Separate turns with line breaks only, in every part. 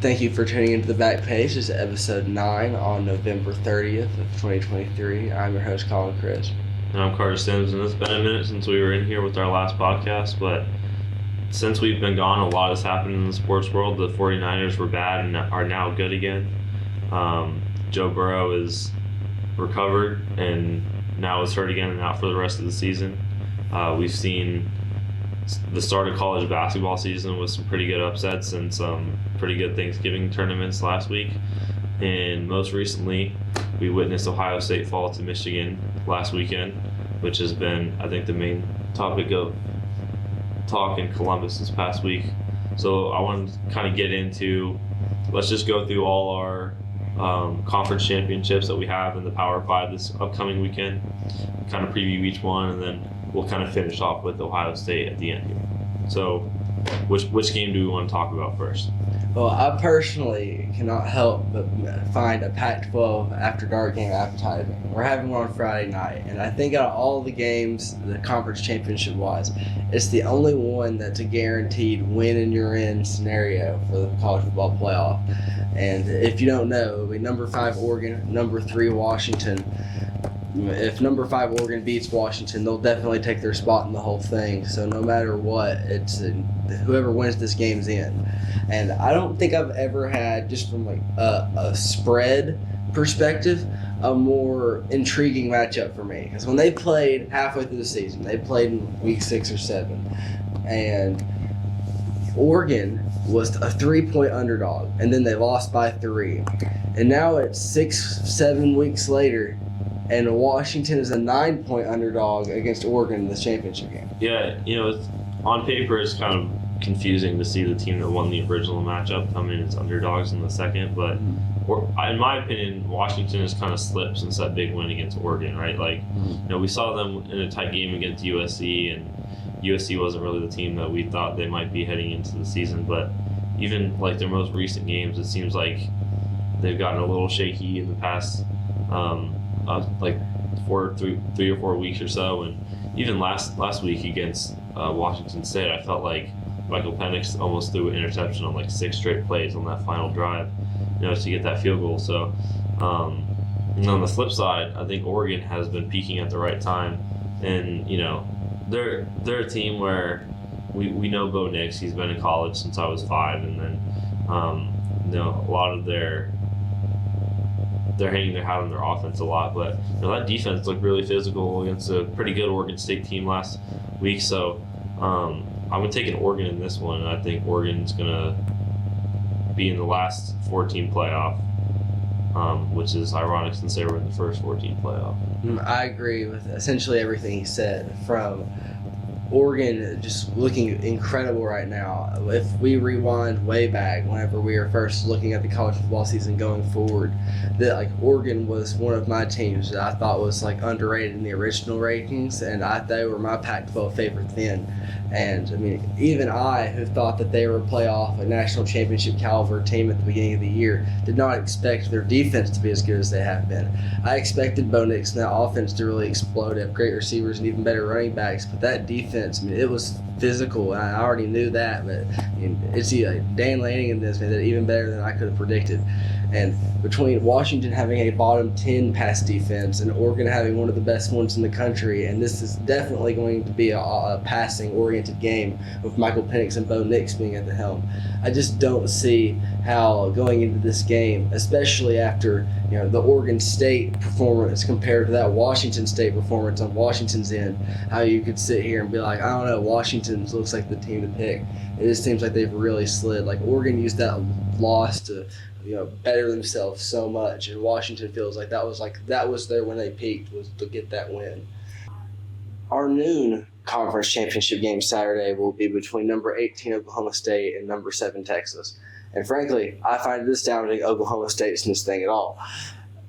Thank you for tuning into the back page. This is episode 9 on November 30th of 2023. I'm your host, Collin Crisp.
And I'm Carter Sims, and it's been a minute since we were in here with our last podcast, but since we've been gone, a lot has happened in the sports world. The 49ers were bad and are now good again. Joe Burrow is recovered and now is hurt again and out for the rest of the season. We've seen the start of college basketball season with some pretty good upsets and some pretty good Thanksgiving tournaments last week. And most recently, we witnessed Ohio State fall to Michigan last weekend, which has been, I think, the main topic of talk in Columbus this past week. So I want to kind of get into, let's just go through all our conference championships that we have in the Power 5 this upcoming weekend, kind of preview each one, and then we'll kind of finish off with Ohio State at the end here. So which game do we want to talk about first?
Well, I personally cannot help but find a Pac-12 After Dark game appetizing. We're having one on Friday night, and I think out of all the games, the conference championship-wise, it's the only one that's a guaranteed win-and-you're-in scenario for the college football playoff. And if you don't know, it'll be number 5 Oregon, number 3 Washington. If number 5 Oregon beats Washington, they'll definitely take their spot in the whole thing. So no matter what, it's whoever wins this game's in. And I don't think I've ever had, just from like a spread perspective, a more intriguing matchup for me. Because when they played halfway through the season, they played in week 6 or 7, and Oregon was a 3-point underdog, and then they lost by 3. And now it's 6-7 weeks later, and Washington is a 9-point underdog against Oregon in this championship game.
Yeah, on paper it's kind of confusing to see the team that won the original matchup come in as underdogs in the second, but in my opinion, Washington has kind of slipped since that big win against Oregon, right? Like, we saw them in a tight game against USC, and USC wasn't really the team that we thought they might be heading into the season, but even like their most recent games, it seems like they've gotten a little shaky in the past like 3 or 4 weeks or so. And even last week against Washington State, I felt like Michael Penix almost threw an interception on like 6 straight plays on that final drive, to get that field goal. So, and on the flip side, I think Oregon has been peaking at the right time, and they're a team where we know Bo Nix. He's been in college since I was 5, and then a lot of they're hanging their hat on their offense a lot, but that defense looked really physical against a pretty good Oregon State team last week. So I'm going to take an Oregon in this one. I think Oregon's going to be in the last 14 playoff, which is ironic since they were in the first 14 playoff.
I agree with essentially everything he said. From Oregon just looking incredible right now. If we rewind way back, whenever we were first looking at the college football season going forward, that Oregon was one of my teams that I thought was underrated in the original rankings, and they were my Pac-12 favorite then. And I mean, even I, who thought that they were a national championship caliber team at the beginning of the year, did not expect their defense to be as good as they have been. I expected Bo Nix and that offense to really explode, have great receivers and even better running backs, but that defense, it was physical, and I already knew that, but it's Dan Lanning in this, that even better than I could have predicted. And between Washington having a bottom 10 pass defense and Oregon having one of the best ones in the country, and this is definitely going to be a passing-oriented game with Michael Penix and Bo Nix being at the helm, I just don't see how going into this game, especially after the Oregon State performance compared to that Washington State performance on Washington's end, how you could sit here and be like, I don't know, Washington looks like the team to pick. It just seems like they've really slid. Oregon used that loss to better themselves so much, and Washington feels like that was there when they peaked, was to get that win. Our noon conference championship game Saturday will be between number 18 Oklahoma State and number 7 Texas. And frankly, I find this astounding Oklahoma State's in this thing at all.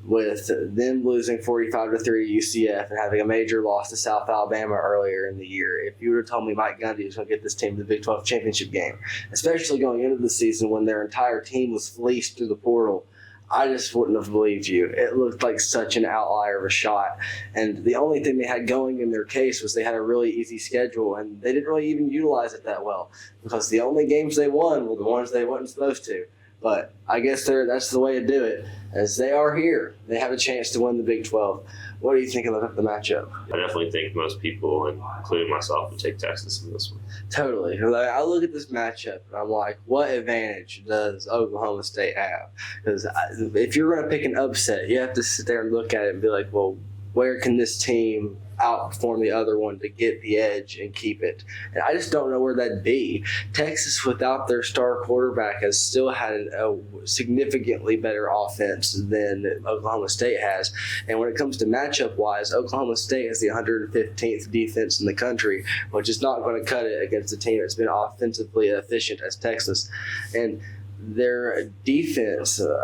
With them losing 45-3 to UCF and having a major loss to South Alabama earlier in the year, if you would have told me Mike Gundy was going to get this team to the Big 12 championship game, especially going into the season when their entire team was fleeced through the portal, I just wouldn't have believed you. It looked like such an outlier of a shot. And the only thing they had going in their case was they had a really easy schedule, and they didn't really even utilize it that well, because the only games they won were the ones they weren't supposed to. But I guess that's the way to do it, as they are here. They have a chance to win the Big 12. What do you think of the matchup?
I definitely think most people, including myself, would take Texas in this one.
Totally. Like, I look at this matchup and I'm like, what advantage does Oklahoma State have? Because if you're going to pick an upset, you have to sit there and look at it and be like, well, where can this team outperform the other one to get the edge and keep it? And I just don't know where that'd be. Texas, without their star quarterback, has still had a significantly better offense than Oklahoma State has. And when it comes to matchup-wise, Oklahoma State has the 115th defense in the country, which is not going to cut it against a team that's been offensively efficient as Texas. And their defense, their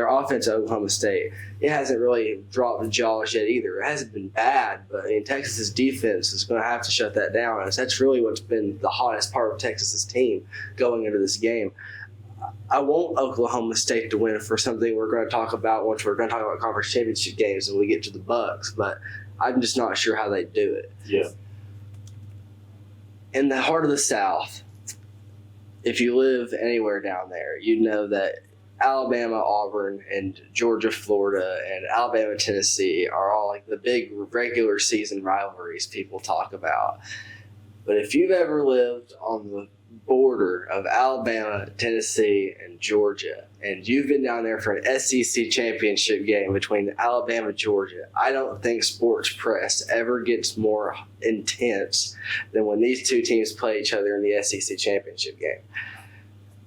offense at Oklahoma State, it hasn't really dropped the jaws yet either. It hasn't been bad, but Texas's defense is going to have to shut that down. And that's really what's been the hottest part of Texas's team going into this game. I want Oklahoma State to win for something we're going to talk about once we're going to talk about conference championship games when we get to the Bucks, but I'm just not sure how they do it.
Yeah.
In the heart of the South, if you live anywhere down there, you know that Alabama, Auburn, and Georgia, Florida, and Alabama, Tennessee are all like the big regular season rivalries people talk about. But if you've ever lived on the border of Alabama, Tennessee, and Georgia, and you've been down there for an SEC championship game between Alabama and Georgia, I don't think sports press ever gets more intense than when these two teams play each other in the SEC championship game.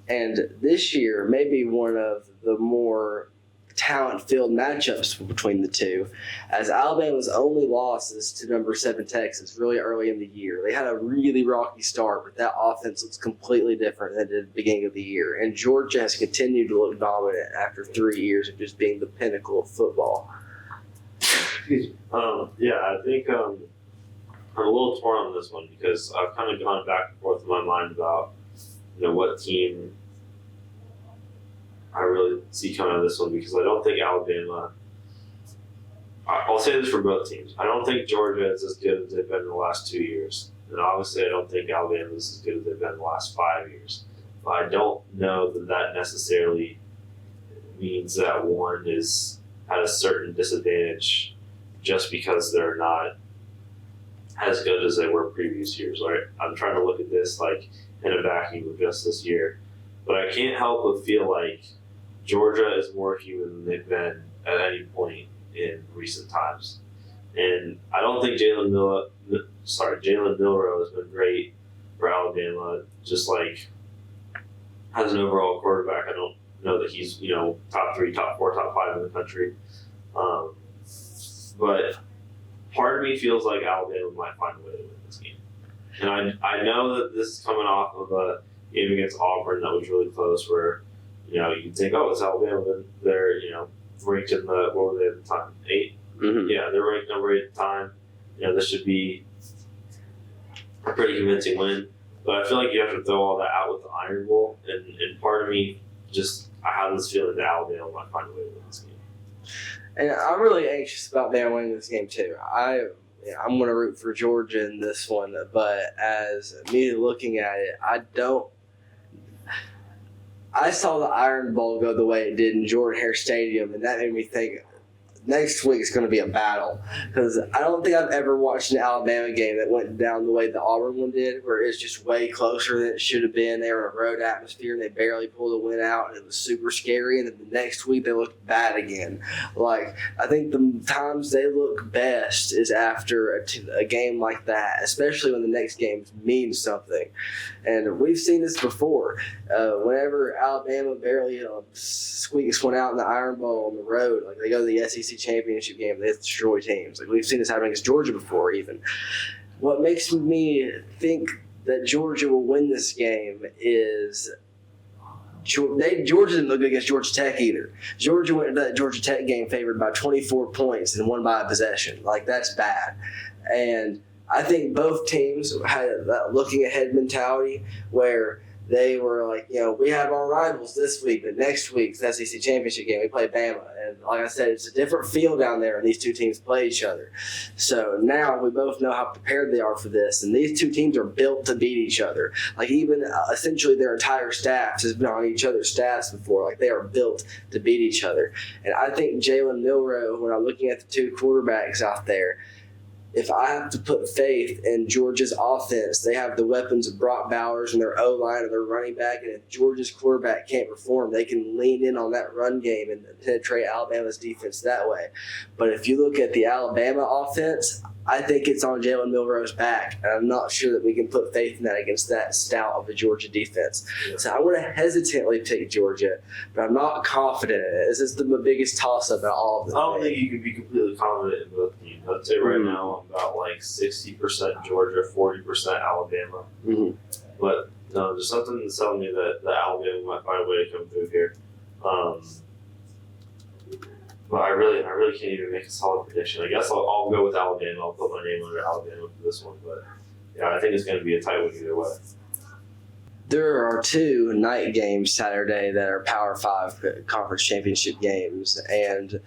And this year may be one of the more talent-filled matchups between the two, as Alabama's only losses to number 7 Texas really early in the year. They had a really rocky start, but that offense looks completely different than it did at the beginning of the year. And Georgia has continued to look dominant after 3 years of just being the pinnacle of football.
I think I'm a little torn on this one because I've kind of gone back and forth in my mind about what team I really see coming out of this one, because I don't think Alabama. I'll say this for both teams. I don't think Georgia is as good as they've been in the last 2 years, and obviously I don't think Alabama is as good as they've been in the last 5 years. But I don't know that necessarily means that one is at a certain disadvantage just because they're not as good as they were previous years. Right? I'm trying to look at this like in a vacuum of just this year, but I can't help but feel like Georgia is more human than they've been at any point in recent times. And I don't think Jalen Milroe has been great for Alabama, just like as an overall quarterback. I don't know that he's, top 3, top 4, top 5 in the country. But part of me feels like Alabama might find a way to win this game. And I know that this is coming off of a game against Auburn that was really close where, you'd think, oh, it's Alabama, then they're, ranked in what were they at the time? 8?
Mm-hmm.
Yeah, they're ranked number 8 at the time. This should be a pretty convincing win. But I feel like you have to throw all that out with the Iron Bowl. And part of me I have this feeling that Alabama might find a way to win this game.
And I'm really anxious about them winning this game too. I'm going to root for Georgia in this one, but as me looking at it, I saw the Iron Bowl go the way it did in Jordan-Hare Stadium, and that made me think next week is going to be a battle, because I don't think I've ever watched an Alabama game that went down the way the Auburn one did, where it's just way closer than it should have been. They were in a road atmosphere and they barely pulled a win out, and it was super scary. And then the next week they looked bad again. Like, I think the times they look best is after a game like that, especially when the next game means something. And we've seen this before. Whenever Alabama barely squeaks one out in the Iron Bowl on the road, like they go to the SEC championship game, they destroy teams. Like, we've seen this happen against Georgia before, even. What makes me think that Georgia will win this game is Georgia didn't look good against Georgia Tech either. Georgia went into that Georgia Tech game favored by 24 points and won by a possession. Like, that's bad. And I think both teams had that looking ahead mentality where they were like, we have our rivals this week, but next week's SEC championship game, we play Bama. And like I said, it's a different feel down there, and these two teams play each other. So now we both know how prepared they are for this, and these two teams are built to beat each other. Like even essentially their entire staff has been on each other's staffs before. Like they are built to beat each other. And I think Jalen Milroe, when I'm looking at the two quarterbacks out there, if I have to put faith in Georgia's offense, they have the weapons of Brock Bowers and their O-line and their running back, and if Georgia's quarterback can't perform, they can lean in on that run game and penetrate Alabama's defense that way. But if you look at the Alabama offense, I think it's on Jalen Milroe's back, and I'm not sure that we can put faith in that against that stout of the Georgia defense. Yeah. So I'm going to hesitantly pick Georgia, but I'm not confident in it. This is the biggest toss-up in all of them.
I don't think you can be completely confident in both teams. I'd say right now I'm about like 60% Georgia, 40% Alabama.
Mm-hmm.
But there's something that's telling me that Alabama might find a way to come through here. But I really can't even make a solid prediction. I guess I'll go with Alabama. I'll put my name under Alabama for this one. But yeah, I think it's going to be a tight one either way.
There are two night games Saturday that are Power 5 conference championship games, and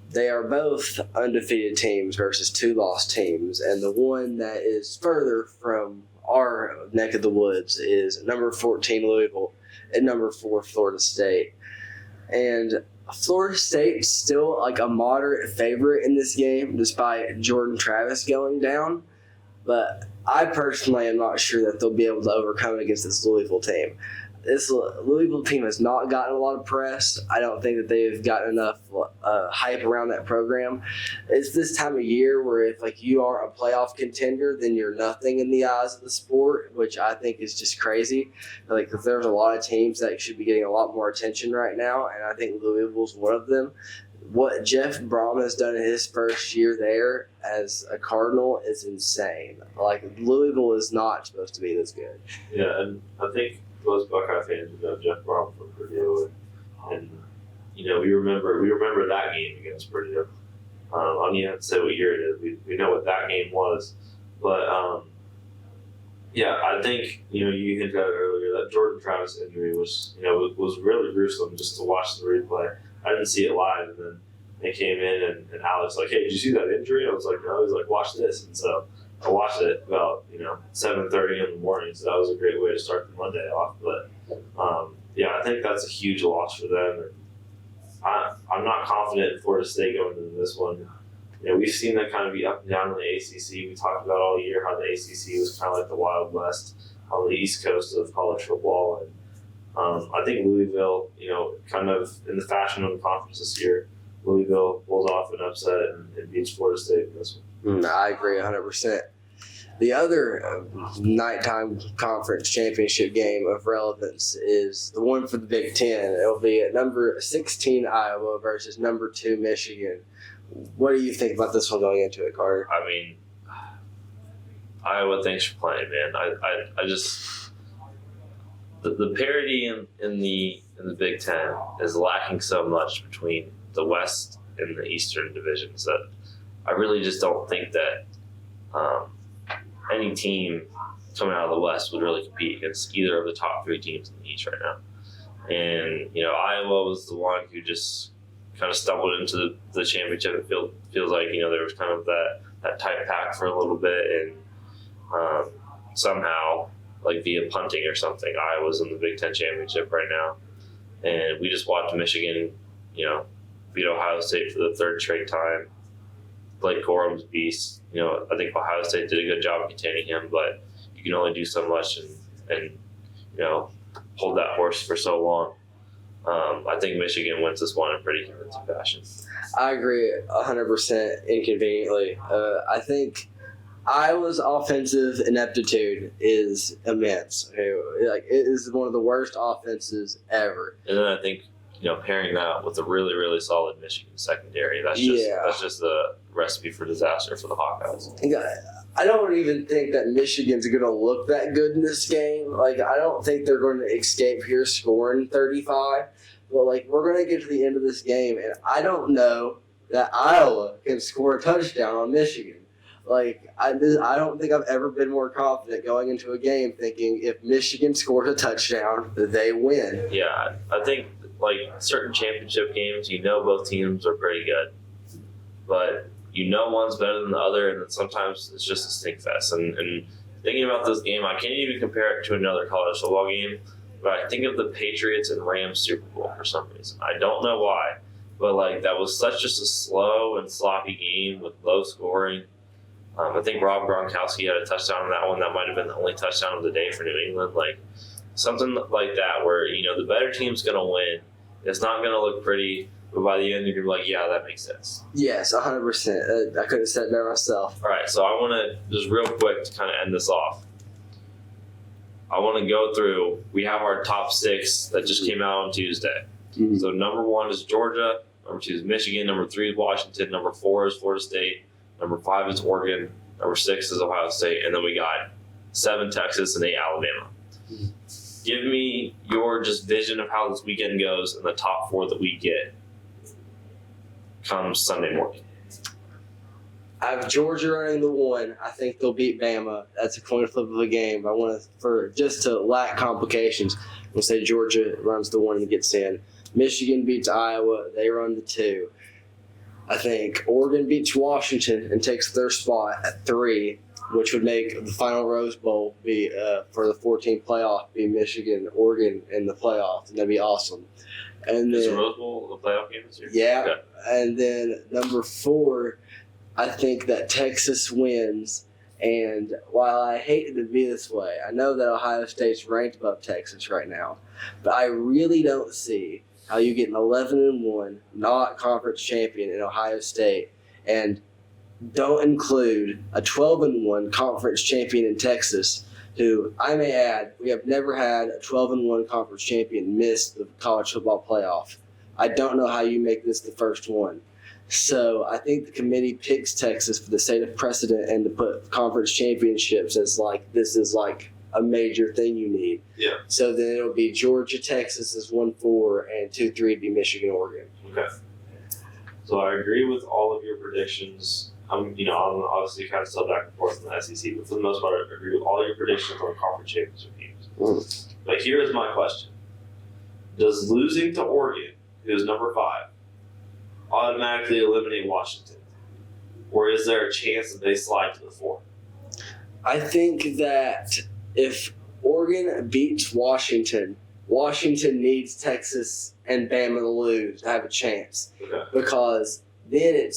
they are both undefeated teams versus two lost teams. And the one that is further from our neck of the woods is number 14 Louisville and number 4 Florida State. And Florida State's still like a moderate favorite in this game, despite Jordan Travis going down. But I personally am not sure that they'll be able to overcome against this Louisville team. This Louisville team has not gotten a lot of press. I don't think that they've gotten enough hype around that program. It's this time of year where if you aren't a playoff contender, then you're nothing in the eyes of the sport, which I think is just crazy. Because there's a lot of teams that should be getting a lot more attention right now, and I think Louisville's one of them. What Jeff Brom has done in his first year there as a Cardinal is insane. Louisville is not supposed to be this good.
Yeah, and I think most Buckeye fans would know Jeff Brom from Purdue, and we remember that game against Purdue. I don't even have to say what year it is. We know what that game was, but yeah, I think you hinted at it earlier that Jordan Travis injury was really gruesome just to watch the replay. I didn't see it live, and then they came in and Alex like, "Hey, did you see that injury?" I was like, "No." He was like, "Watch this," and so I watched it about 7:30 in the morning, so that was a great way to start the Monday off. But yeah, I think that's a huge loss for them. And I'm not confident in Florida State going into this one. We've seen that kind of be up and down in the ACC. We talked about all year how the ACC was kind of like the Wild West on the East Coast of college football, and I think Louisville, kind of in the fashion of the conference this year, Louisville pulls off an upset and beats Florida State in this one.
I agree 100%. The other nighttime conference championship game of relevance is the one for the Big Ten. It'll be at number 16 Iowa versus number 2 Michigan. What do you think about this one going into it, Carter?
I mean, Iowa, thanks for playing, man. I just the parity in the Big Ten is lacking so much between the West and the Eastern divisions that I really just don't think that any team coming out of the West would really compete against either of the top 3 teams in the East right now. And Iowa was the one who just kind of stumbled into the championship. It feels like there was kind of that tight pack for a little bit, and somehow, like via punting or something, Iowa's in the Big Ten championship right now. And we just watched Michigan, beat Ohio State for the 3rd straight time. Blake Corum's beast. I think Ohio State did a good job of containing him, but you can only do so much and hold that horse for so long. I think Michigan wins this one in pretty convincing fashion.
I agree 100% inconveniently. I think Iowa's offensive ineptitude is immense. It is one of the worst offenses ever.
And then I think pairing that with a really, really solid Michigan secondary, that's just a recipe for disaster for the Hawkeyes.
I don't even think that Michigan's going to look that good in this game. I don't think they're going to escape here scoring 35. But, we're going to get to the end of this game, and I don't know that Iowa can score a touchdown on Michigan. Like, I don't think I've ever been more confident going into a game thinking if Michigan scores a touchdown, they win.
Yeah, I think like certain championship games, both teams are pretty good, but one's better than the other, and then sometimes it's just a stink fest. And thinking about this game, I can't even compare it to another college football game, but I think of the Patriots and Rams Super Bowl for some reason. I don't know why, but like that was such just a slow and sloppy game with low scoring. I think Rob Gronkowski had a touchdown on that one. That might have been the only touchdown of the day for New England. Like something like that, where the better team's going to win. It's not going to look pretty, but by the end you're going to be like, yeah, that makes sense.
Yes, 100%. I couldn't have said it better myself.
All right, so I want to just real quick to kind of end this off. I want to go through. We have our top 6 that just came out on Tuesday.
Mm-hmm.
So number 1 is Georgia. Number 2 is Michigan. Number 3 is Washington. Number 4 is Florida State. Number 5 is Oregon. Number 6 is Ohio State. And then we got 7 Texas and 8 Alabama.
Mm-hmm.
Give me your just vision of how this weekend goes and the top 4 that we get come Sunday morning.
I have Georgia running the 1. I think they'll beat Bama. That's a coin flip of a game. I want to lack complications, we'll say Georgia runs the 1 and gets in. Michigan beats Iowa. They run the 2. I think Oregon beats Washington and takes their spot at 3, which would make the final Rose Bowl be for the 14 playoff be Michigan, Oregon in the playoffs, and that'd be awesome. And
Is
then
the Rose Bowl the playoff game this year?
yeah,
Okay.
And then number 4, I think that Texas wins. And while I hate it to be this way, I know that Ohio State's ranked above Texas right now, but I really don't see how you get an 11-1 not conference champion in Ohio State and don't include a 12-1 conference champion in Texas, who I may add, we have never had a 12-1 conference champion miss the college football playoff. I don't know how you make this the first one. So I think the committee picks Texas for the sake of precedent and to put conference championships as this is a major thing you need.
Yeah.
So then it'll be Georgia, Texas is 1-4, and 2-3 be Michigan, Oregon.
Okay. So I agree with all of your predictions. I'm obviously kind of still back and forth in the SEC, but for the most part, I agree with all your predictions on conference championship games. But here is my question: does losing to Oregon, who is number 5, automatically eliminate Washington, or is there a chance that they slide to the 4?
I think that if Oregon beats Washington, Washington needs Texas and Bama to lose to have a chance.
Okay.
Because then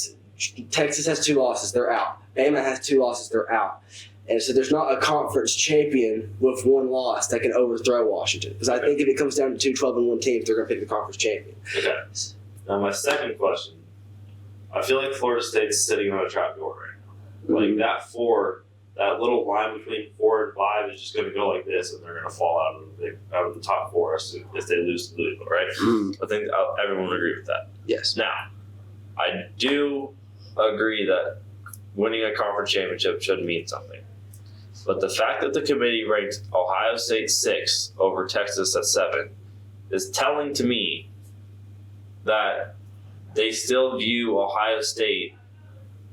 Texas has 2 losses, they're out. Bama has 2 losses, they're out. And so there's not a conference champion with 1 loss that can overthrow Washington. Because I think if it comes down to 2 12-1 teams, they're going to pick the conference champion.
Okay. Now my second question: I feel like Florida State's sitting on a trap door right now.
Mm-hmm.
Like that 4. That little line between 4 and 5 is just going to go like this, and they're going to fall out of the top 4 if they lose to Louisville, right?
Mm.
I think everyone would agree with that.
Yes.
Now, I do agree that winning a conference championship should mean something, but the fact that the committee ranked Ohio State 6 over Texas at 7 is telling to me that they still view Ohio State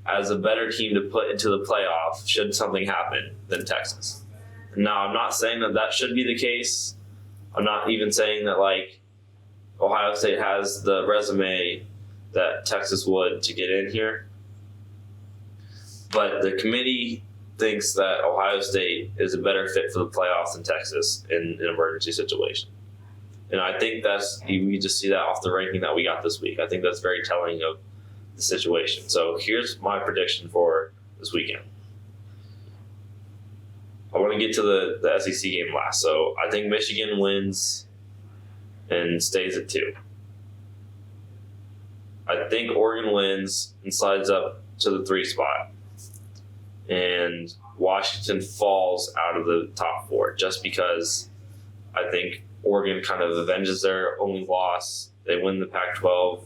as a better team to put into the playoff should something happen than Texas. Now, I'm not saying that should be the case. I'm not even saying that Ohio State has the resume that Texas would to get in here. But the committee thinks that Ohio State is a better fit for the playoffs than Texas in an emergency situation. And I think we just see that off the ranking that we got this week. I think that's very telling of the situation. So here's my prediction for this weekend. I want to get to the SEC game last. So I think Michigan wins and stays at 2. I think Oregon wins and slides up to the 3 spot. And Washington falls out of the top 4 just because I think Oregon kind of avenges their only loss. They win the Pac-12.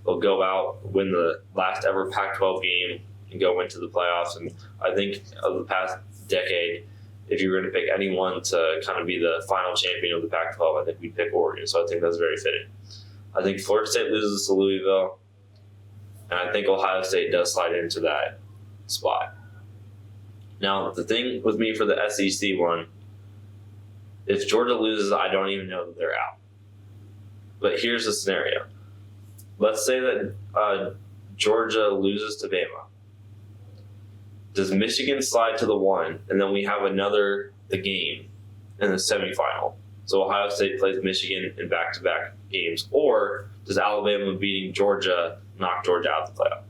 They'll go out, win the last ever Pac-12 game, and go into the playoffs. And I think of the past decade, if you were going to pick anyone to kind of be the final champion of the Pac-12, I think we'd pick Oregon. So I think that's very fitting. I think Florida State loses to Louisville, and I think Ohio State does slide into that spot. Now, the thing with me for the SEC one, if Georgia loses, I don't even know that they're out. But here's the scenario. Let's say that Georgia loses to Bama. Does Michigan slide to the 1, and then we have the game in the semifinal? So Ohio State plays Michigan in back-to-back games. Or does Alabama beating Georgia knock Georgia out of the playoff?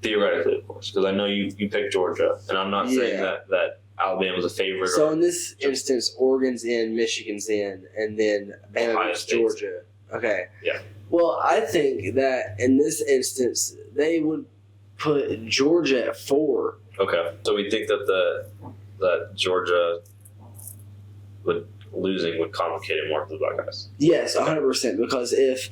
Theoretically, of course, because I know you picked Georgia, and I'm not saying that Alabama's a favorite.
So in this instance, Oregon's in, Michigan's in, and then Bama beats Georgia. Okay.
Yeah.
Well, I think that in this instance, they would put Georgia at 4.
Okay. So we think that Georgia losing would complicate it more for the Buckeyes.
Yes, 100%. Because if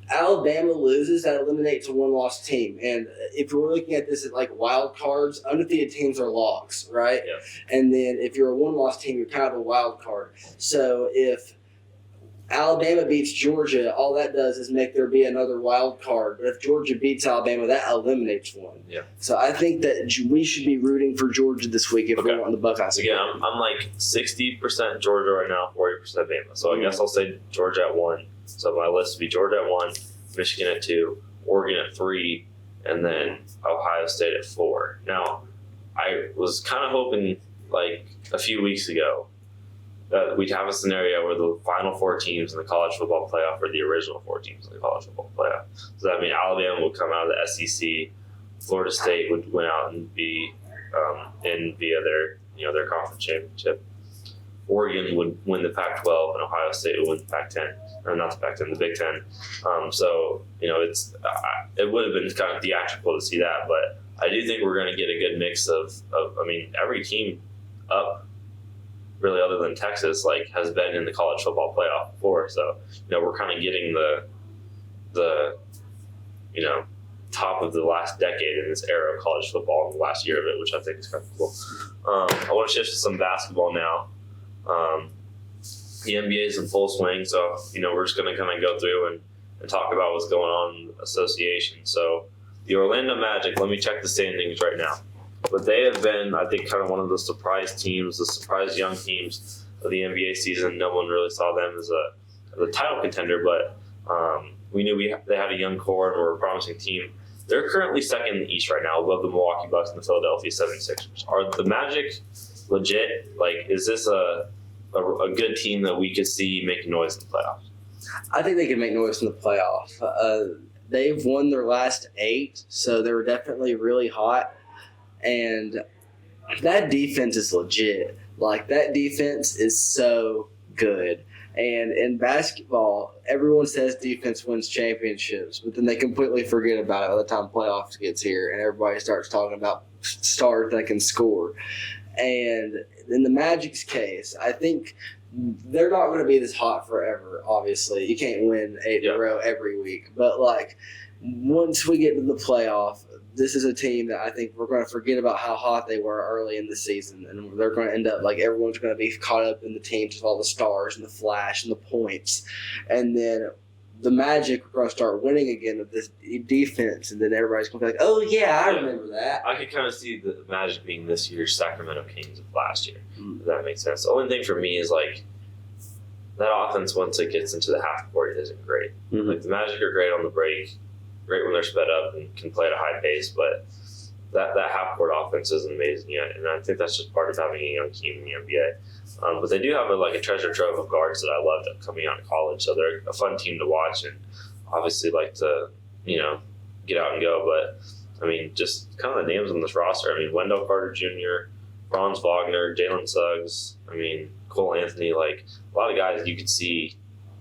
Alabama loses, that eliminates a one-loss team. And if we're looking at this as like wild cards, undefeated teams are locks, right?
Yeah.
And then if you're a one-loss team, you're kind of a wild card. So if Alabama beats Georgia, all that does is make there be another wild card. But if Georgia beats Alabama, that eliminates one.
Yeah.
So I think that we should be rooting for Georgia this week if we want the Buckeyes.
Again, I'm like 60% Georgia right now, 40% Bama. So I guess I'll say Georgia at 1. So my list would be Georgia at 1, Michigan at 2, Oregon at 3, and then Ohio State at 4. Now, I was kind of hoping like a few weeks ago that we'd have a scenario where the final 4 teams in the college football playoff are the original 4 teams in the college football playoff. So that means Alabama would come out of the SEC, Florida State would win out and be in via their conference championship. Oregon would win the Pac-12 and Ohio State would win the Pac-10, or not the Pac-10, the Big Ten. So it would have been kind of theatrical to see that, but I do think we're going to get a good mix of every team up, really, other than Texas, has been in the college football playoff before. So we're kind of getting the top of the last decade in this era of college football in the last year of it, which I think is kind of cool. I want to shift to some basketball now. The NBA is in full swing, so we're just going to kind of go through and talk about what's going on in the association. So the Orlando Magic, let me check the standings right now. But they have been, I think, kind of one of the surprise teams, the surprise young teams of the NBA season. No one really saw them as a title contender, but we knew they had a young core and were a promising team. They're currently second in the East right now, above the Milwaukee Bucks and the Philadelphia 76ers. Are the Magic legit? Is this a good team that we could see making noise in the playoffs?
I think they can make noise in the playoff. They've won their last 8, so they were definitely really hot. And that defense is legit. That defense is so good. And in basketball, everyone says defense wins championships, but then they completely forget about it by the time playoffs gets here and everybody starts talking about stars that can score. And in the Magic's case, I think they're not going to be this hot forever, obviously. You can't win 8 in a row every week. But, once we get to the playoff, this is a team that I think we're going to forget about how hot they were early in the season. And they're going to end up, everyone's going to be caught up in the teams with all the stars and the flash and the points. And then the Magic are going to start winning again with this defense. And then everybody's going to be like, oh, yeah, I remember that.
I could kind of see the Magic being this year's Sacramento Kings of last year. If that makes sense. The only thing for me is, that offense, once it gets into the half court, isn't great.
Mm-hmm.
The Magic are great on the break, great when they're sped up and can play at a high pace, but that half court offense isn't amazing yet, and I think that's just part of having a young team in the NBA. But they do have a treasure trove of guards that I loved coming out of college, so they're a fun team to watch, and obviously like to get out and go. But just kind of the names on this roster. Wendell Carter Jr., Franz Wagner, Jalen Suggs. Cole Anthony. A lot of guys you could see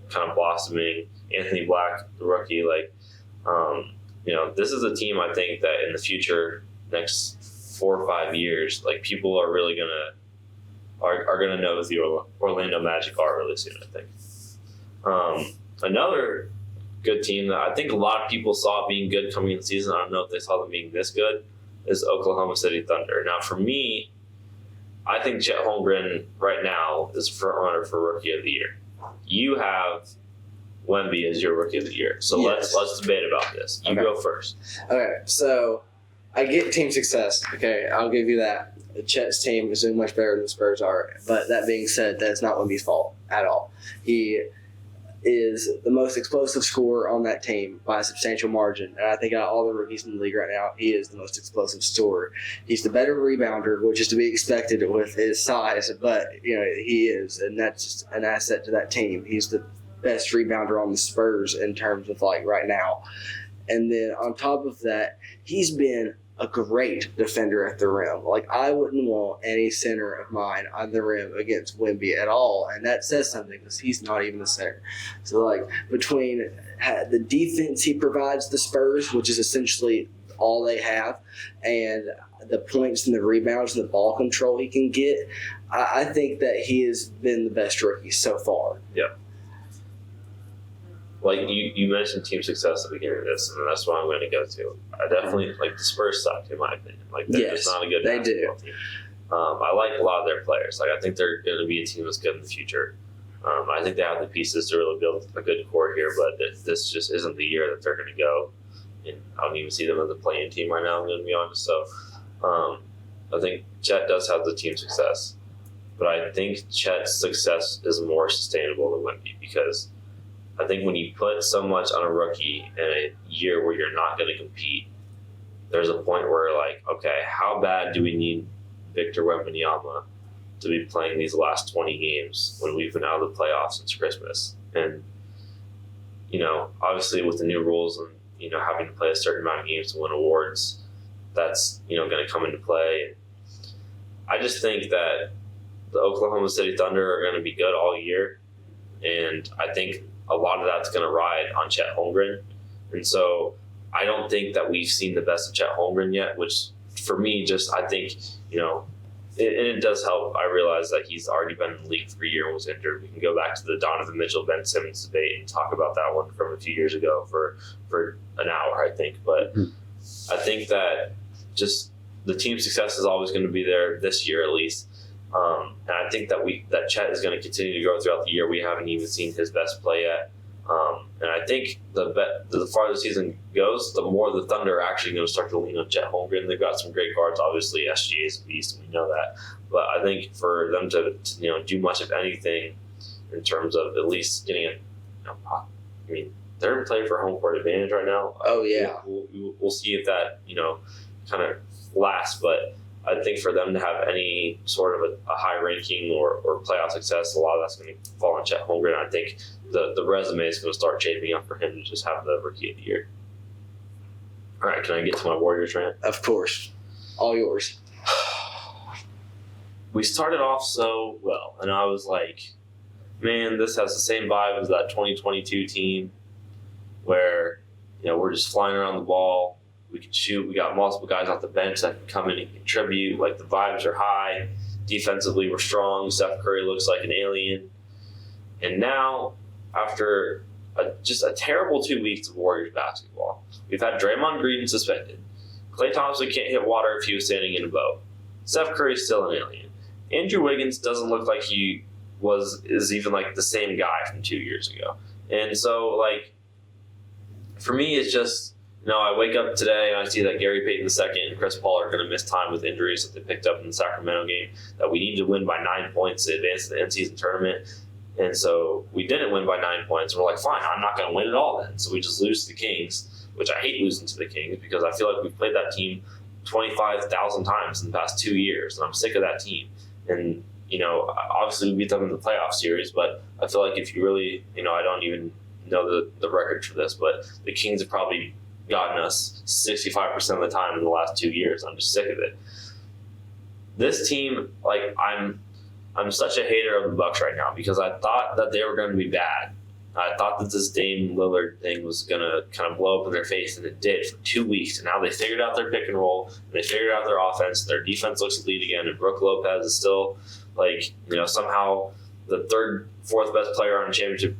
kind of blossoming. Anthony Black, the rookie. This is a team I think that in the future, next 4 or 5 years, people are really are gonna know who the Orlando Magic are really soon. I think. Another good team that I think a lot of people saw being good coming in the season, I don't know if they saw them being this good, is Oklahoma City Thunder. Now, for me, I think Chet Holmgren right now is front runner for Rookie of the Year. You have Wemby as your Rookie of the Year. So
Yes.
let's debate about this. You
Okay.
go first.
Okay, so I get team success. Okay, I'll give you that. Chet's team is doing much better than the Spurs are. But that being said, that's not Wemby's fault at all. He is the most explosive scorer on that team by a substantial margin. And I think out of all the rookies in the league right now, he is the most explosive scorer. He's the better rebounder, which is to be expected with his size, but he is, and that's just an asset to that team. He's the best rebounder on the Spurs in terms of right now. And then on top of that, he's been a great defender at the rim. I wouldn't want any center of mine on the rim against Wemby at all, and that says something because he's not even the center. So between the defense he provides the Spurs, which is essentially all they have, and the points and the rebounds and the ball control he can get, I think that he has been the best rookie so far.
Yeah. You mentioned team success at the beginning of this, and that's what I'm going to go to. I definitely the Spurs suck, in my opinion. They're just not a good basketball team. I like a lot of their players. I think they're going to be a team that's good in the future. I think they have the pieces to really build a good core here, but this just isn't the year that they're going to go. And I don't even see them as a playing team right now, I'm going to be honest. So I think Chet does have the team success, but I think Chet's success is more sustainable than Wemby because I think when you put so much on a rookie in a year where you're not going to compete, there's a point where okay, how bad do we need Victor Wembanyama to be playing these last 20 games when we've been out of the playoffs since Christmas? And, obviously with the new rules and, having to play a certain amount of games to win awards, that's, going to come into play. I just think that the Oklahoma City Thunder are going to be good all year. And I think a lot of that's going to ride on Chet Holmgren. And so I don't think that we've seen the best of Chet Holmgren yet, which for me, I think, it does help. I realize that he's already been in the league for a year and was injured. We can go back to the Donovan Mitchell-Ben Simmons debate and talk about that one from a few years ago for an hour, I think. But I think that just the team success is always going to be there this year at least. And I think that Chet is going to continue to grow throughout the year. We haven't even seen his best play yet. And I think the farther the season goes, the more the Thunder are actually going to start to lean on Chet Holmgren. They've got some great guards. Obviously, SGA is a beast, and we know that. But I think for them to do much of anything in terms of at least getting it, they're in play for home court advantage right now.
Oh, yeah.
We'll see if that, kind of lasts. But I think for them to have any sort of a high ranking or playoff success, a lot of that's going to fall on Chet Holmgren. I think the resume is going to start shaping up for him to just have the Rookie of the Year. All right, can I get to my Warriors rant?
Of course. All yours.
We started off so well, and I was like, man, this has the same vibe as that 2022 team where, we're just flying around the ball. We can shoot. We got multiple guys off the bench that can come in and contribute. The vibes are high. Defensively, we're strong. Steph Curry looks like an alien. And now, after just a terrible 2 weeks of Warriors basketball, we've had Draymond Green suspended. Klay Thompson can't hit water if he was standing in a boat. Steph Curry's still an alien. Andrew Wiggins doesn't look like he is even the same guy from 2 years ago. And so, for me, it's just, I wake up today and I see that Gary Payton II and Chris Paul are going to miss time with injuries that they picked up in the Sacramento game, that we need to win by 9 points to advance to the in-season tournament. And so we didn't win by 9 points. And we're like, fine, I'm not going to win at all then. So we just lose to the Kings, which I hate losing to the Kings because I feel like we've played that team 25,000 times in the past 2 years, and I'm sick of that team. And, obviously we beat them in the playoff series, but I feel like if you really, I don't even know the record for this, but the Kings have probably gotten us 65% of the time in the last 2 years. I'm just sick of it. This team, I'm such a hater of the Bucks right now because I thought that they were going to be bad. I thought that this Dame Lillard thing was going to kind of blow up in their face, and it did for 2 weeks. And now they figured out their pick and roll, and they figured out their offense. Their defense looks elite again, and Brook Lopez is still, somehow the third, fourth best player on a championship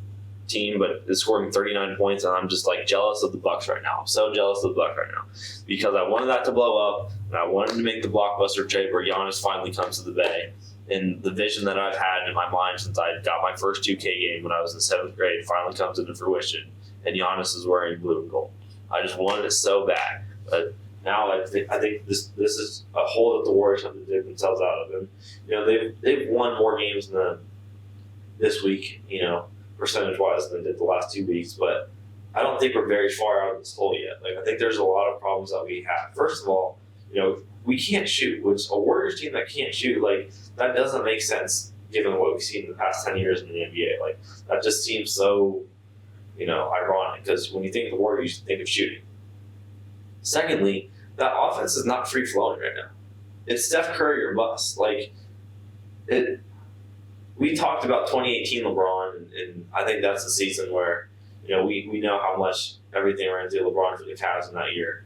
team, but is scoring 39 points, and I'm just like jealous of the Bucks right now. I'm so jealous of the Bucks right now because I wanted that to blow up, and I wanted to make the blockbuster trade where Giannis finally comes to the Bay. And the vision that I've had in my mind since I got my first 2K game when I was in 7th grade finally comes into fruition, and Giannis is wearing blue and gold. I just wanted it so bad, but now I think this is a hole that the Warriors have to dig themselves out of. And they've won more games than this week, percentage wise, than they did the last 2 weeks. But I don't think we're very far out of this hole yet. Like I think there's a lot of problems that we have. First of all, we can't shoot. Which a Warriors team that can't shoot, like that doesn't make sense given what we've seen in the past 10 years in the NBA. Like that just seems so, ironic because when you think of the Warriors, you think of shooting. Secondly, that offense is not free flowing right now. It's Steph Curry or bust. Like it. We talked about 2018 LeBron, and I think that's the season where we know how much everything ran through LeBron for the Cavs in that year.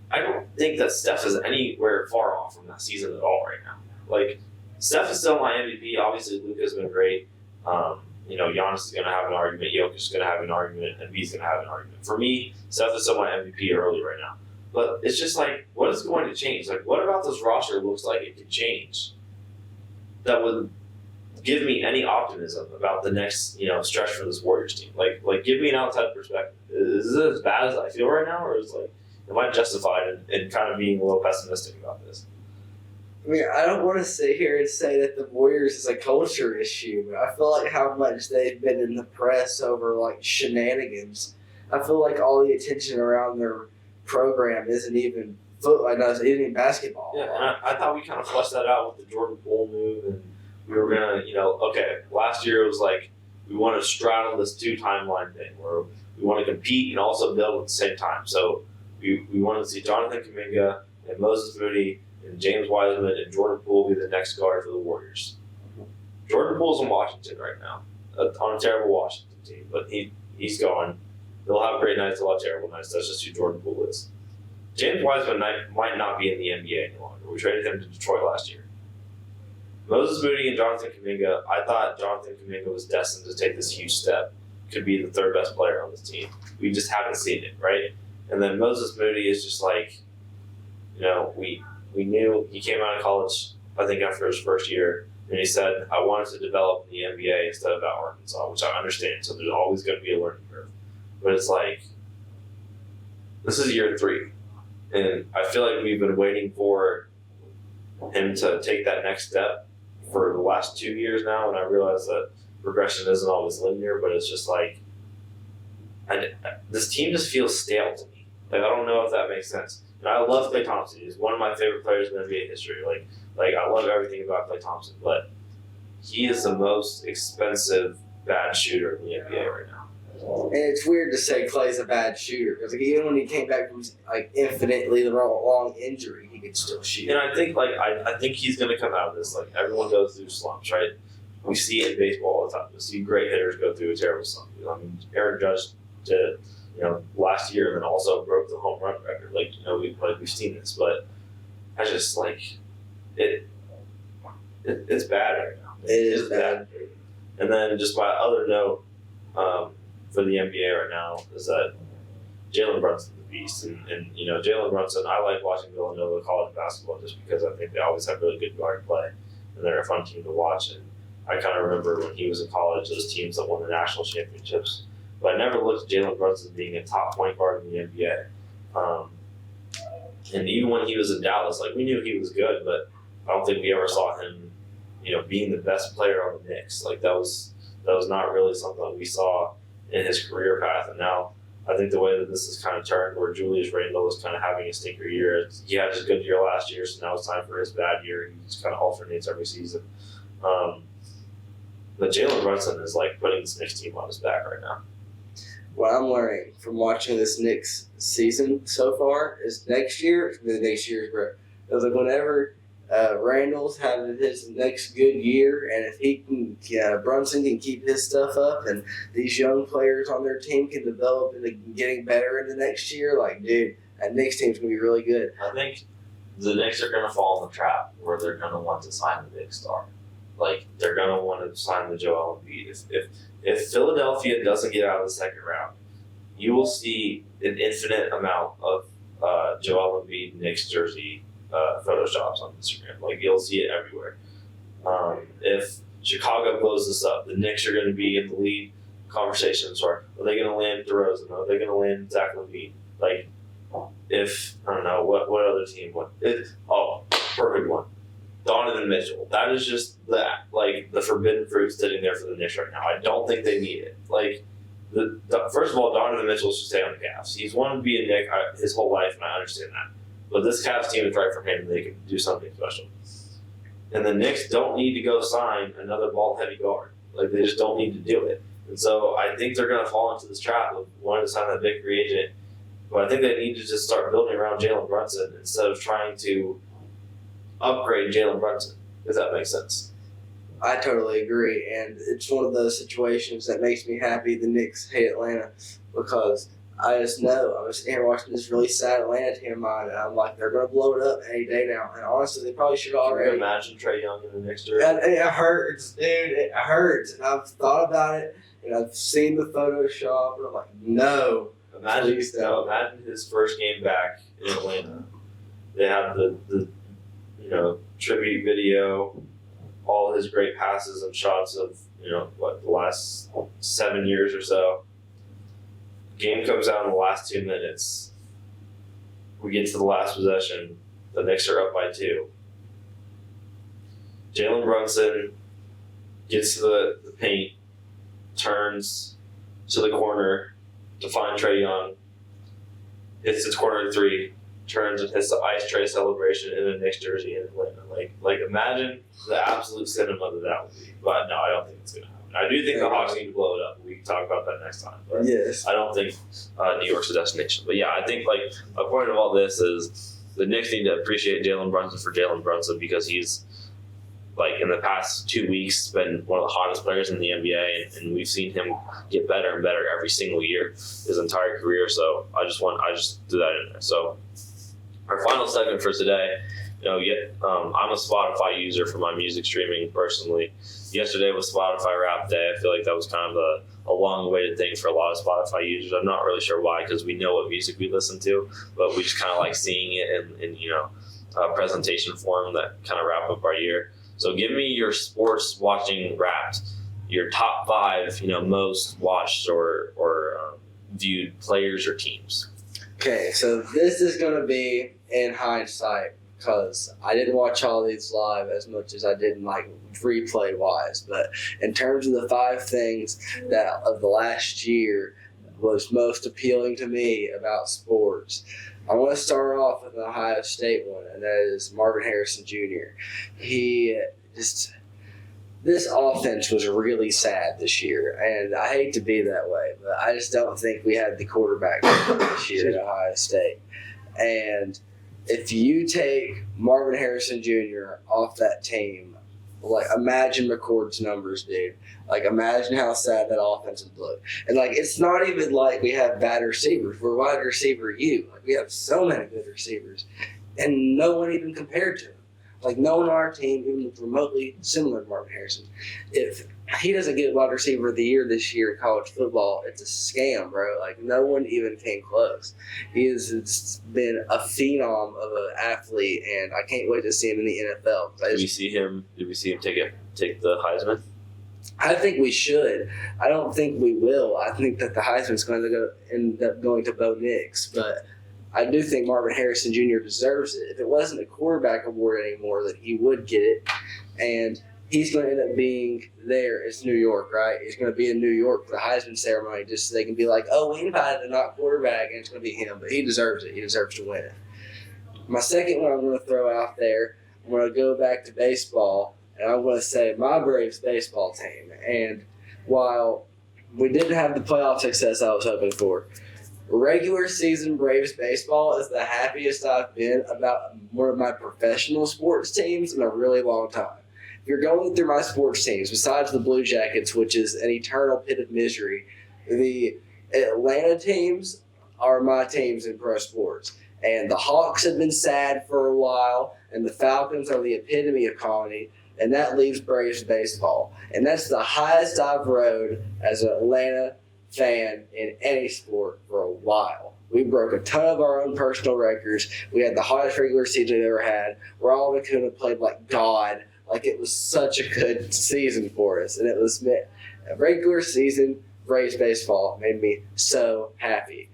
I don't think that Steph is anywhere far off from that season at all right now. Like Steph is still my MVP. Obviously, Luka's been great. Giannis is going to have an argument. Jokic is going to have an argument. And Embiid's going to have an argument. For me, Steph is still my MVP early right now. But it's just like, what is going to change? Like, what about this roster looks like it could change that would give me any optimism about the next, stretch for this Warriors team? Like give me an outside perspective. Is it as bad as I feel right now, or is am I justified in kind of being a little pessimistic about this?
I mean, I don't want to sit here and say that the Warriors is a culture issue, but I feel like how much they've been in the press over shenanigans. I feel like all the attention around their program isn't even isn't even basketball.
Yeah, and I thought we kind of fleshed that out with the Jordan Poole move, and we were gonna, okay. Last year it was like we want to straddle this 2 timeline thing where we want to compete and also build at the same time. So we wanted to see Jonathan Kuminga and Moses Moody and James Wiseman and Jordan Poole be the next guard for the Warriors. Jordan Poole's in Washington right now, on a terrible Washington team, but he's gone. They'll have great nights, they'll have terrible nights. That's just who Jordan Poole is. James Wiseman might not be in the NBA any longer. We traded him to Detroit last year. Moses Moody and Jonathan Kuminga, I thought Jonathan Kuminga was destined to take this huge step, could be the 3rd best player on this team. We just haven't seen it, right? And then Moses Moody is just like, we knew he came out of college, I think after his first year, and he said, I wanted to develop in the NBA instead of at Arkansas, which I understand. So there's always going to be a learning curve. But it's like, this is year 3. And I feel like we've been waiting for him to take that next step for the last 2 years now, and I realize that progression isn't always linear, but it's just like this team just feels stale to me. Like I don't know if that makes sense. And I love Klay Thompson. He's one of my favorite players in NBA history. Like I love everything about Klay Thompson, but he is the most expensive bad shooter in the NBA right now.
And it's weird to say Klay's a bad shooter because even when he came back from infinitely long injury, he could still shoot.
And I think I think he's going to come out of this. Like everyone goes through slumps, right? We see it in baseball all the time. We see great hitters go through a terrible slump. I mean, Aaron Judge did it, last year, and then also broke the home run record. We've seen this, but I just it's bad right now.
It is bad.
And then just my other note. For the NBA right now is that Jalen Brunson's the beast. And Jalen Brunson, I like watching Villanova college basketball just because I think they always have really good guard play. And they're a fun team to watch. And I kind of remember when he was in college, those teams that won the national championships. But I never looked at Jalen Brunson as being a top point guard in the NBA. And even when he was in Dallas, we knew he was good, but I don't think we ever saw him, being the best player on the Knicks. That was not really something that we saw in his career path. And now I think the way that this has kind of turned where Julius Randle is kind of having a stinker year. He had his good year last year, so now it's time for his bad year. He just kind of alternates every season. But Jalen Brunson is putting this Knicks team on his back right now.
What I'm learning from watching this Knicks season so far is next year, whenever Randall's having his next good year, and if he can, Brunson can keep his stuff up, and these young players on their team can develop into getting better in the next year, that Knicks team's gonna be really good.
I think the Knicks are gonna fall in the trap where they're gonna want to sign the big star. like they're gonna want to sign the Joel Embiid. If Philadelphia doesn't get out of the second round, you will see an infinite amount of Joel Embiid Knicks jersey photoshops on Instagram. Like you'll see it everywhere. If Chicago blows this up, the Knicks are going to be in the lead conversations. Or are they going to land DeRozan? Are they going to land Zach LaVine? Like, if I don't know what other team? Perfect one. Donovan Mitchell. That is just the forbidden fruit sitting there for the Knicks right now. I don't think they need it. Like, first of all, Donovan Mitchell should stay on the Cavs. He's wanted to be a Knick his whole life, and I understand that. But this Cavs team is right for him. They can do something special. And the Knicks don't need to go sign another ball-heavy guard. Like, they just don't need to do it. And so I think they're going to fall into this trap of wanting to sign that big free agent. But I think they need to just start building around Jalen Brunson instead of trying to upgrade Jalen Brunson, if that makes sense.
I totally agree, and it's one of those situations that makes me happy the Knicks hate Atlanta, because I just know I was sitting here watching this really sad Atlanta team of mine, and I'm like, they're going to blow it up any day now. And honestly, they probably should already.
Can you imagine Trae Young in the Knicks jersey?
And it hurts, dude. It hurts, and I've thought about it, and I've seen the Photoshop, and I'm like, no.
Imagine his first game back in Atlanta. They have the tribute video, all his great passes and shots of the last 7 years or so. Game comes out in the last 2 minutes. We get to the last possession. The Knicks are up by 2. Jalen Brunson gets to the paint, turns to the corner to find Trae Young, hits his corner 3, turns and hits the ice tray celebration in a Knicks jersey in Atlanta. Like imagine the absolute cinema that would be. But no, I don't think it's going to happen. I do think the Hawks need to blow it up. We can talk about that next time. But
yes.
I don't think New York's a destination. But yeah, I think a point of all this is the Knicks need to appreciate Jalen Brunson for Jalen Brunson, because he's in the past 2 weeks been one of the hottest players in the NBA, and we've seen him get better and better every single year his entire career. So I just threw that in there. So our final segment for today. I'm a Spotify user for my music streaming personally. Yesterday was Spotify Rap Day. I feel like that was kind of a long-awaited thing for a lot of Spotify users. I'm not really sure why, because we know what music we listen to, but we just kind of like seeing it in presentation form that kind of wrap up our year. So give me your sports watching Wrapped, your top 5, most watched or viewed players or teams.
Okay, so this is going to be in hindsight, because I didn't watch all these live as much as I did in replay wise. But in terms of the 5 things that of the last year was most appealing to me about sports, I want to start off with an Ohio State one, and that is Marvin Harrison Jr. This offense was really sad this year, and I hate to be that way, but I just don't think we had the quarterback this year at Ohio State. And if you take Marvin Harrison Jr. off that team, imagine McCord's numbers, dude. Imagine how sad that offense would look. And, it's not even like we have bad receivers. We're wide receiver U. We have so many good receivers. And no one even compared to him. No one on our team even looks remotely similar to Marvin Harrison. If he doesn't get wide receiver of the year this year in college football, it's a scam, bro. No one even came close. He has been a phenom of an athlete, and I can't wait to see him in the NFL.
Did we see him take the Heisman?
I think we should. I don't think we will. I think that the Heisman's going to end up going to Bo Nix, but I do think Marvin Harrison Jr. deserves it. If it wasn't a quarterback award anymore, then he would get it. And he's going to end up being there. It's New York, right? He's going to be in New York for the Heisman ceremony, just so they can be like, oh, we invited a not quarterback, and it's going to be him. But he deserves it. He deserves to win it. My second one I'm going to throw out there, I'm going to go back to baseball, and I'm going to say my Braves baseball team. And while we didn't have the playoff success I was hoping for, regular season Braves baseball is the happiest I've been about one of my professional sports teams in a really long time. If you're going through my sports teams, besides the Blue Jackets, which is an eternal pit of misery, the Atlanta teams are my teams in pro sports. And the Hawks have been sad for a while, and the Falcons are the epitome of and that leaves Braves baseball. And that's the highest I've rode as an Atlanta fan in any sport for a while. We broke a ton of our own personal records. We had the hottest regular season we ever had. Ronald Acuna played like God. Like, it was such a good season for us. And it was a regular season Braves baseball made me so happy.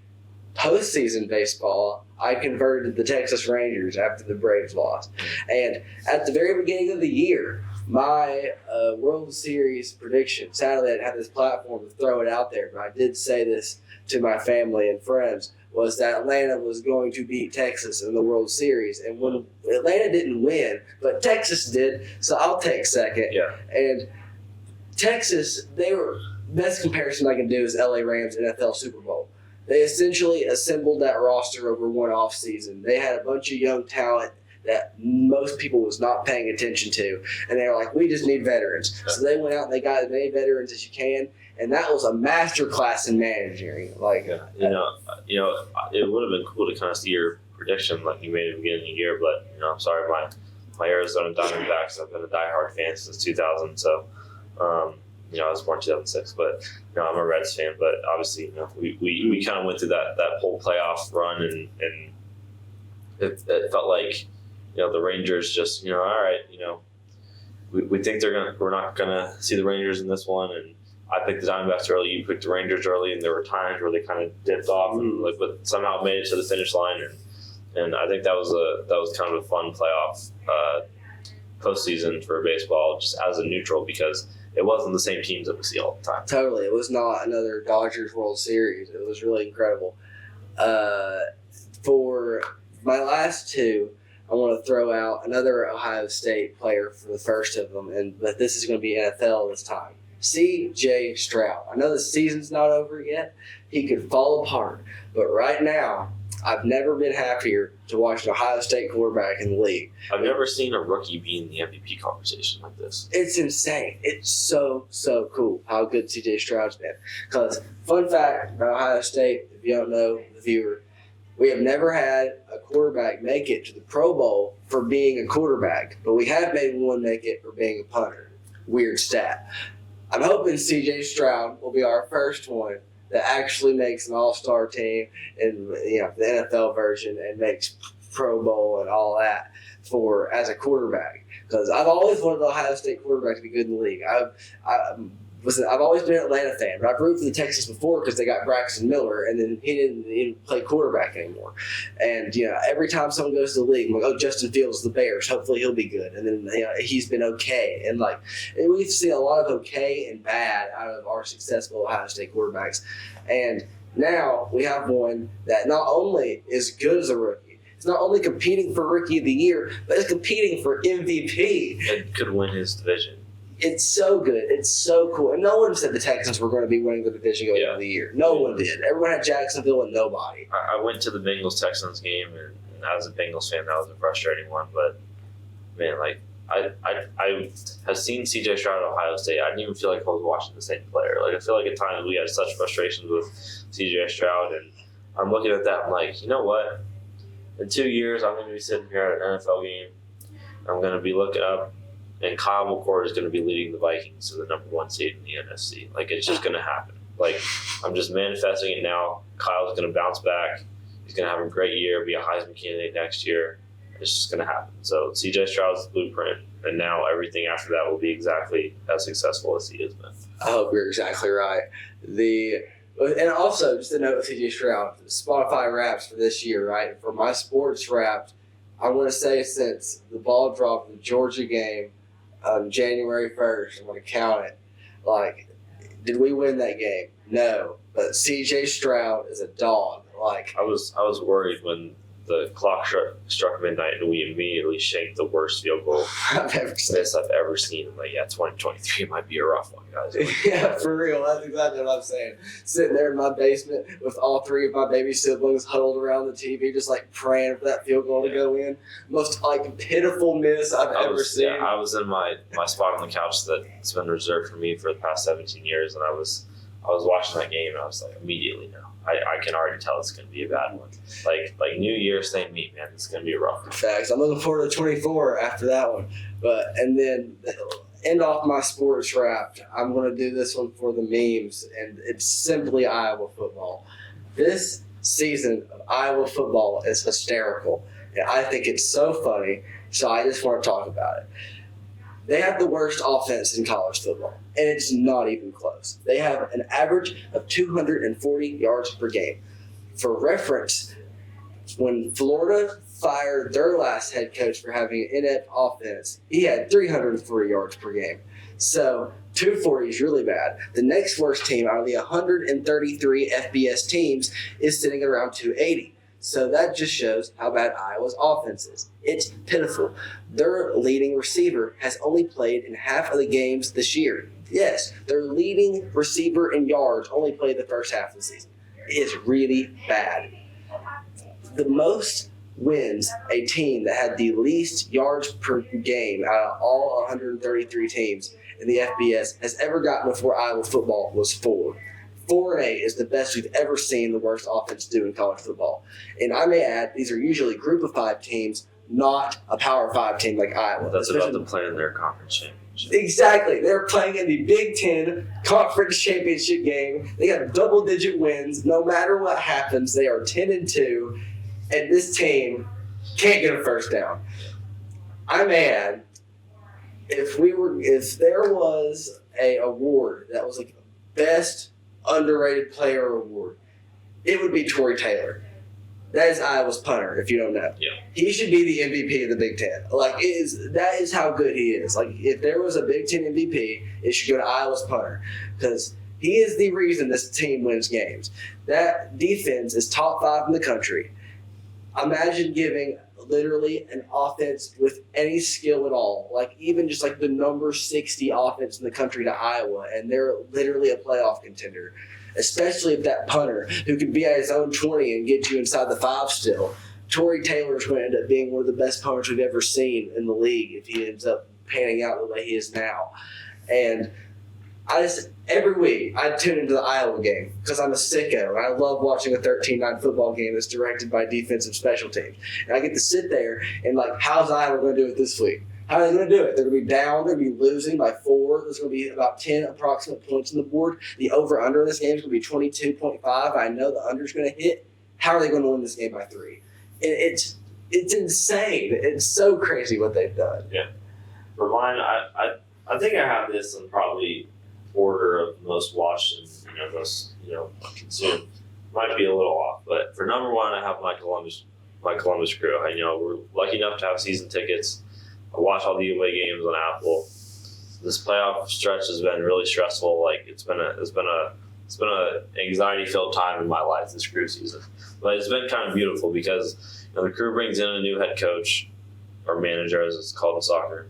Postseason baseball, I converted the Texas Rangers after the Braves lost. And at the very beginning of the year, my World Series prediction, sadly I didn't have this platform to throw it out there, but I did say this to my family and friends, was that Atlanta was going to beat Texas in the World Series. And when Atlanta didn't win, but Texas did, so I'll take second.
Yeah.
And Texas, they were, best comparison I can do is LA Rams NFL Super Bowl. They essentially assembled that roster over one off season. They had a bunch of young talent that most people was not paying attention to. And they were like, we just need veterans. So they went out and they got as many veterans as you can. And that was a master class in managing. Like,
it would have been cool to kind of see your prediction like you made at the beginning of the year, but I'm sorry, my Arizona Diamondbacks, I've been a diehard fan since 2000, so I was born in 2006, but I'm a Reds fan. But obviously, we kind of went through that whole playoff run, and it felt like the Rangers just all right, we think we're not gonna see the Rangers in this one, and I picked the Diamondbacks early, you picked the Rangers early, and there were times where they kind of dipped off, and but somehow made it to the finish line, and I think that was kind of a fun playoff postseason for baseball, just as a neutral, because it wasn't the same teams that we see all the time.
Totally, it was not another Dodgers World Series. It was really incredible. For my last two, I want to throw out another Ohio State player for the first of them, but this is going to be NFL this time. C.J. Stroud. I know the season's not over yet. He could fall apart. But right now, I've never been happier to watch an Ohio State quarterback in the league.
I've never seen a rookie be in the MVP conversation like this.
It's insane. It's so cool how good C.J. Stroud's been. Because, fun fact about Ohio State, if you don't know, the viewer, we have never had a quarterback make it to the Pro Bowl for being a quarterback. But we have made one make it for being a punter. Weird stat. I'm hoping C.J. Stroud will be our first one that actually makes an all-star team in the NFL version and makes Pro Bowl and all that as a quarterback. Because I've always wanted the Ohio State quarterback to be good in the league. I've always been an Atlanta fan, but I've rooted for the Texans before because they got Braxton Miller, and then he didn't play quarterback anymore. And every time someone goes to the league, I'm like, oh, Justin Fields, the Bears, hopefully he'll be good. And then he's been okay, and we see a lot of okay and bad out of our successful Ohio State quarterbacks. And now we have one that not only is good as a rookie, it's not only competing for Rookie of the Year, but it's competing for MVP.
It could win his division.
It's so good. It's so cool. And no one said the Texans were going to be winning the division going into the year. No one did. Everyone had Jacksonville and nobody.
I went to the Bengals-Texans game, and as a Bengals fan, that was a frustrating one. But, man, I have seen C.J. Stroud at Ohio State. I didn't even feel like I was watching the same player. I feel like at times we had such frustrations with C.J. Stroud, and I'm looking at that, I'm like, you know what? In 2 years, I'm going to be sitting here at an NFL game. I'm going to be looking up, and Kyle McCord is going to be leading the Vikings to the number 1 seed in the NFC. It's just going to happen. I'm just manifesting it now. Kyle's going to bounce back. He's going to have a great year, be a Heisman candidate next year. It's just going to happen. So C.J. Stroud's the blueprint, and now everything after that will be exactly as successful as he has been.
I hope you're exactly right. And also, just a note with C.J. Stroud, Spotify Wraps for this year, right? For my sports Wrapped, I want to say since the ball dropped in the Georgia game on January 1st, I'm going to count it. Did we win that game? No. But C.J. Stroud is a dog.
I was worried when the clock struck midnight and we immediately shanked the worst field goal
I've ever
seen. 2023 might be a rough one, guys.
Yeah, for real. That's exactly what I'm saying. Sitting there in my basement with all three of my baby siblings huddled around the TV, just praying for that field goal to go in. Most pitiful miss I've ever seen.
Yeah, I was in my spot on the couch that's been reserved for me for the past 17 years, and I was watching that game, and I was like, immediately no. I can already tell it's going to be a bad one. Like New Year, same meat, man. It's going to be a rough one.
Facts. I'm looking forward to 24 after that one. And then end off my sports wrap, I'm going to do this one for the memes, and it's simply Iowa football. This season of Iowa football is hysterical, and I think it's so funny, so I just want to talk about it. They have the worst offense in college football, and it's not even close. They have an average of 240 yards per game. For reference, when Florida fired their last head coach for having an inept offense, he had 303 yards per game. So 240 is really bad. The next worst team out of the 133 FBS teams is sitting at around 280. So that just shows how bad Iowa's offense is. It's pitiful. Their leading receiver has only played in half of the games this year. Yes, their leading receiver in yards only played the first half of the season. It is really bad. The most wins a team that had the least yards per game out of all 133 teams in the FBS has ever gotten before Iowa football was 4. 4-8 is the best we've ever seen the worst offense do in college football. And I may add, these are usually group of 5 teams, not a Power 5 team like Iowa.
That's about to play in their conference championship.
Exactly. They're playing in the Big Ten Conference Championship game. They got double-digit wins. No matter what happens, they are 10-2, and this team can't get a first down. I may add, if there was a award that was like best underrated player award, it would be Tory Taylor. That is Iowa's punter, if you don't know.
Yeah.
He should be the MVP of the Big Ten. That is how good he is. Like, if there was a Big Ten MVP, it should go to Iowa's punter, because he is the reason this team wins games. That defense is top 5 in the country. Imagine giving literally an offense with any skill at all, like even just like the number 60 offense in the country to Iowa, and they're literally a playoff contender. Especially if that punter, who could be at his own 20 and get you inside the 5 still. Tory Taylor's going to end up being one of the best punters we've ever seen in the league if he ends up panning out the way he is now. And every week I tune into the Iowa game because I'm a sicko and I love watching a 13-9 football game that's directed by defensive special teams. And I get to sit there and how's Iowa going to do it this week? How are they going to do it? They're going to be down. They're going to be losing by 4. There's going to be about 10 approximate points on the board. The over-under in this game is going to be 22.5. I know the under is going to hit. How are they going to win this game by 3? It's insane. It's so crazy what they've done.
Yeah. For mine, I think I have this in probably order of most watched and most consumed. Might be a little off, but for number 1, I have my Columbus Crew. We're lucky enough to have season tickets. I watch all the away games on Apple. This playoff stretch has been really stressful. It's been a anxiety-filled time in my life this Crew season, but it's been kind of beautiful because the Crew brings in a new head coach or manager, as it's called in soccer.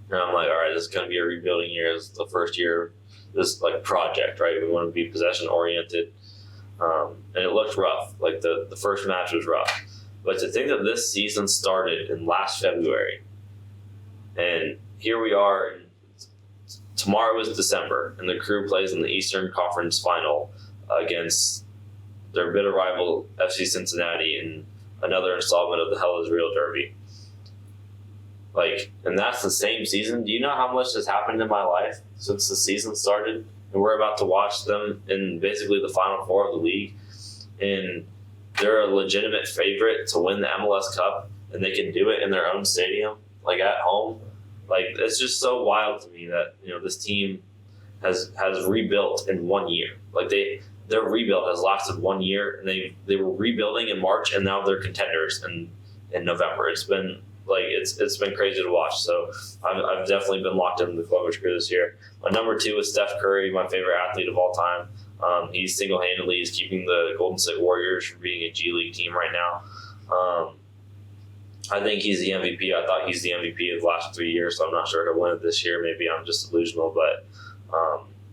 And I'm like, all right, this is going to be a rebuilding year. It's the first year of this project, right? We want to be possession-oriented, and it looked rough. The first match was rough, but to think that this season started in last February. And here we are. Tomorrow is December, and the Crew plays in the Eastern Conference Final against their bitter rival FC Cincinnati in another installment of the Hell is Real Derby. And that's the same season. Do you know how much has happened in my life since the season started? And we're about to watch them in basically the Final Four of the league. And they're a legitimate favorite to win the MLS Cup, and they can do it in their own stadium, at home. It's just so wild to me that this team has rebuilt in 1 year. Their rebuild has lasted 1 year, and they were rebuilding in March, and now they're contenders in November. It's been it's been crazy to watch. So I've definitely been locked into the Columbus Crew this year. My number 2 is Steph Curry, my favorite athlete of all time. He's single-handedly is keeping the Golden State Warriors from being a G League team right now. I think he's the MVP. I thought he's the MVP of the last 3 years, so I'm not sure he'll win it this year. Maybe I'm just delusional, but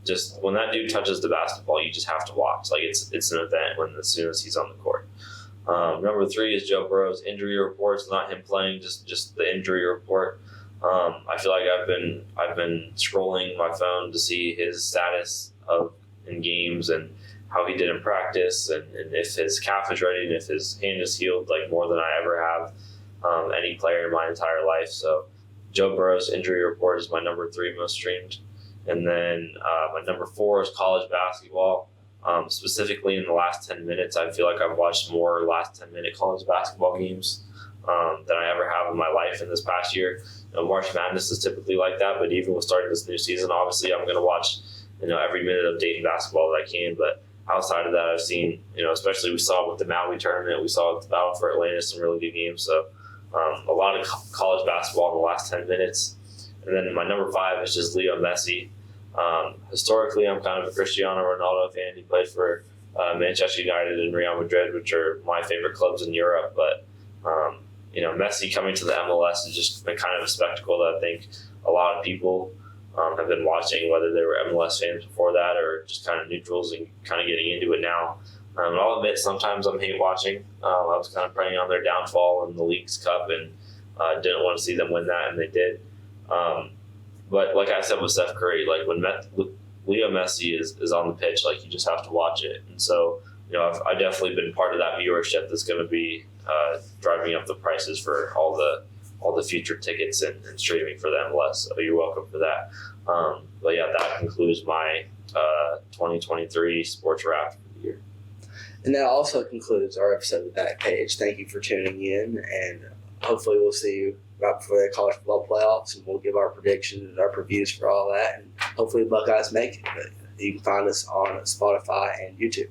just when that dude touches the basketball, you just have to watch. It's an event as soon as he's on the court. Number 3 is Joe Burrow's injury reports, not him playing, just the injury report. I feel like I've been scrolling my phone to see his status in games, and how he did in practice, and if his calf is ready and if his hand is healed, like more than I ever have any player in my entire life. So Joe Burrow's injury report is my number 3 most streamed. And then my number 4 is college basketball. Specifically in the last 10 minutes, I feel like I've watched more last 10-minute college basketball games than I ever have in my life in this past year. March Madness is typically like that, but even with starting this new season, obviously I'm going to watch every minute of Dayton basketball that I can. But outside of that, I've seen, especially we saw with the Maui tournament, we saw with the Battle for Atlantis, some really good games. So a lot of college basketball in the last 10 minutes. And then my number 5 is just Leo Messi. Historically, I'm kind of a Cristiano Ronaldo fan. He played for Manchester United and Real Madrid, which are my favorite clubs in Europe. But, Messi coming to the MLS has just been kind of a spectacle that I think a lot of people have been watching, whether they were MLS fans before that or just kind of neutrals and kind of getting into it now. And I'll admit, sometimes I'm hate watching. I was kind of preying on their downfall in the Leagues Cup and didn't want to see them win that, and they did. But like I said with Steph Curry, like when Leo Messi is on the pitch, like you just have to watch it. And so, I've definitely been part of that viewership that's going to be driving up the prices for all the future tickets and streaming for the MLS. So you're welcome for that. But yeah, that concludes my 2023 sports wrap for the year.
And that also concludes our episode of Backpage. Thank you for tuning in, and hopefully we'll see you right before the college football playoffs, and we'll give our predictions and our previews for all that, and hopefully the Buckeyes make it. But you can find us on Spotify and YouTube.